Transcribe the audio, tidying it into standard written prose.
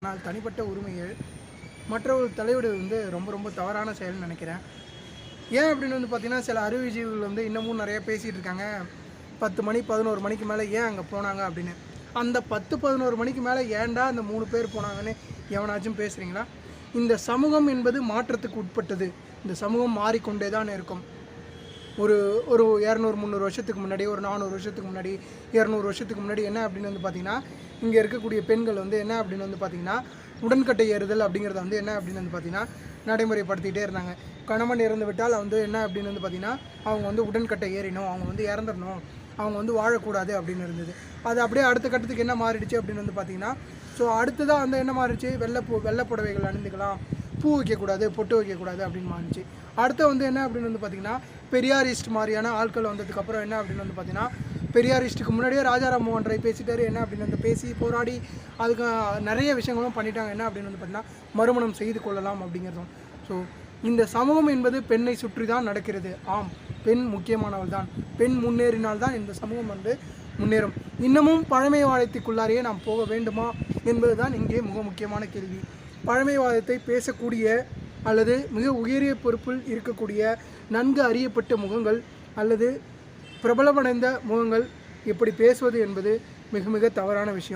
ஆனால் தனிப்பட்ட உரிமைகள் மற்றவர்கள் தலையிடுவது வந்து ரொம்ப ரொம்ப தவறான செயல்னு நினைக்கிறேன். ஏன் அப்படின்னு வந்து பார்த்தீங்கன்னா, சில அறிவுஜீவிகள் வந்து இன்னமும் நிறைய பேசிகிட்டு இருக்காங்க. 10 மணி 11 மணிக்கு மேலே ஏன் அங்கே போனாங்க அப்படின்னு. அந்த 10 11 மணிக்கு மேலே ஏன்டா அந்த 3 பேர் போனாங்கன்னு எவனாச்சும் பேசுகிறீங்களா? இந்த சமூகம் என்பது மாற்றத்துக்கு உட்பட்டது. இந்த சமூகம் மாறிக்கொண்டே தான் இருக்கும். ஒரு ஒரு 200 300 வருஷத்துக்கு முன்னாடி, ஒரு 400 வருஷத்துக்கு முன்னாடி, 200 வருஷத்துக்கு முன்னாடி என்ன அப்படின்னு வந்து பார்த்தீங்கன்னா, இங்கே இருக்கக்கூடிய பெண்கள் வந்து என்ன அப்படின்னு வந்து பார்த்தீங்கன்னா, உடன்கட்டை ஏறுதல் அப்படிங்கிறத வந்து என்ன அப்படின்னு வந்து பார்த்தீங்கன்னா நடைமுறைப்படுத்திகிட்டே இருந்தாங்க. கணவன் இறந்து விட்டால் வந்து என்ன அப்படின்னு வந்து பார்த்தீங்கன்னா, அவங்க வந்து உடன்கட்டை ஏறினோம், அவங்க வந்து இறந்துடணும், அவங்க வந்து வாழக்கூடாது அப்படின்னு இருந்தது. அது அப்படியே அடுத்த கட்டத்துக்கு என்ன மாறிடுச்சு அப்படின்னு வந்து பார்த்தீங்கன்னா, ஸோ அடுத்ததாக வந்து என்ன மாறிடுச்சு, வெள்ளை புடவைகள் அணிந்துக்கலாம், பூ வைக்கக்கூடாது, பொட்டு வைக்கக்கூடாது அப்படின்னு மாறிடுச்சு. அடுத்து வந்து என்ன அப்படின்னு வந்து பார்த்திங்கன்னா, பெரியாரிஸ்ட் மாதிரியான ஆட்கள் வந்ததுக்கப்புறம் என்ன அப்படின்னு வந்து பார்த்திங்கன்னா, பெரியாரிஸ்ட்டுக்கு முன்னாடியே ராஜாராம் மோகன் ராய் பேசிட்டாரு. என்ன அப்படின்னு வந்து பேசி போராடி அதுக்கு நிறைய விஷயங்களும் பண்ணிட்டாங்க. என்ன அப்படின்னு வந்து பார்த்திங்கன்னா, மறுமணம் செய்து கொள்ளலாம் அப்படிங்கிறதும். ஸோ இந்த சமூகம் என்பது பெண்ணை சுற்றி தான் நடக்கிறது. ஆம், பெண் முக்கியமானவள் தான். பெண் முன்னேறினால்தான் இந்த சமூகம் வந்து முன்னேறும். இன்னமும் பழமைவாதத்துக்குள்ளாரையே நாம் போக வேண்டுமா என்பது தான் இங்கே மிக முக்கியமான கேள்வி. பழமைவாதத்தை பேசக்கூடிய அல்லது மிக உயரிய பொறுப்பில் இருக்கக்கூடிய நன்கு அறியப்பட்ட முகங்கள் அல்லது பிரபலமடைந்த முகங்கள் இப்படி பேசுவது என்பது மிக மிக தவறான விஷயம்.